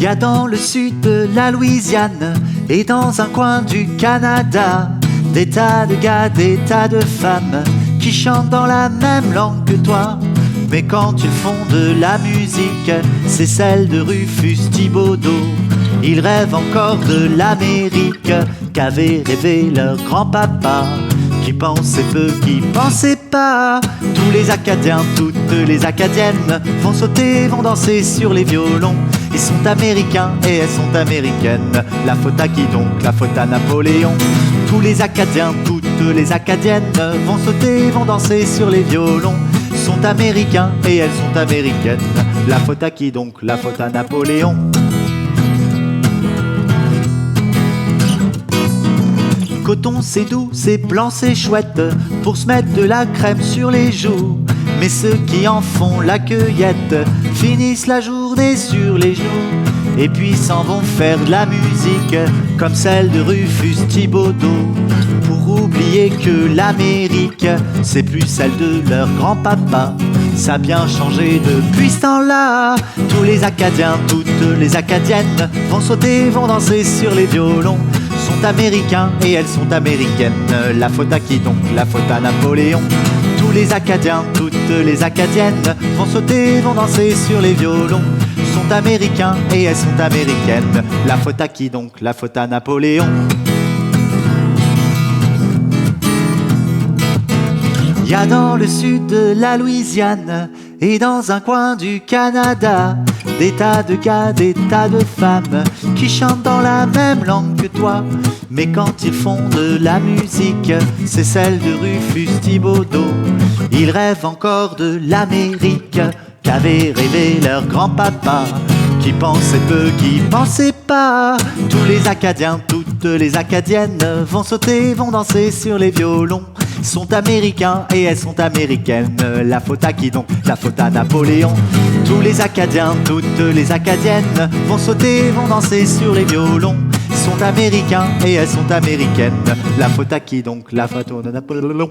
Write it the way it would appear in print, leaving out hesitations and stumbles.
Y a dans le sud de la Louisiane et dans un coin du Canada des tas de gars, des tas de femmes qui chantent dans la même langue que toi. Mais quand ils font de la musique, c'est celle de Rufus Thibodeau. Ils rêvent encore de l'Amérique qu'avait rêvé leur grand-papa, qui pensait peu, qui pensait pas. Tous les Acadiens, toutes les Acadiennes vont sauter, vont danser sur les violons. Ils sont américains et elles sont américaines. La faute à qui donc? La faute à Napoléon. Tous les Acadiens, toutes les Acadiennes vont sauter, vont danser sur les violons. Sont américains et elles sont américaines. La faute à qui donc? La faute à Napoléon. Coton c'est doux, c'est blanc, c'est chouette pour se mettre de la crème sur les joues. Mais ceux qui en font la cueillette finissent la journée sur les genoux. Et puis s'en vont faire de la musique comme celle de Rufus Thibodeau, pour oublier que l'Amérique c'est plus celle de leur grand-papa. Ça a bien changé depuis ce temps-là. Tous les Acadiens, toutes les Acadiennes vont sauter, vont danser sur les violons. Sont américains et elles sont américaines. La faute à qui donc? La faute à Napoléon. Tous les Acadiens, toutes les Acadiennes vont sauter, vont danser sur les violons. Sont américains et elles sont américaines. La faute à qui donc? La faute à Napoléon. Y a dans le sud de la Louisiane et dans un coin du Canada des tas de gars, des tas de femmes qui chantent dans la même langue que toi. Mais quand ils font de la musique, c'est celle de Rufus Thibodeau. Ils rêvent encore de l'Amérique qu'avait rêvé leur grand-papa, qui pensait peu, qui pensait pas. Tous les Acadiens, toutes les Acadiennes vont sauter, vont danser sur les violons. Sont américains et elles sont américaines. La faute à qui donc? La faute à Napoléon. Tous les Acadiens, toutes les Acadiennes vont sauter, vont danser sur les violons. Sont américains et elles sont américaines. La faute à qui donc? La faute à Napoléon.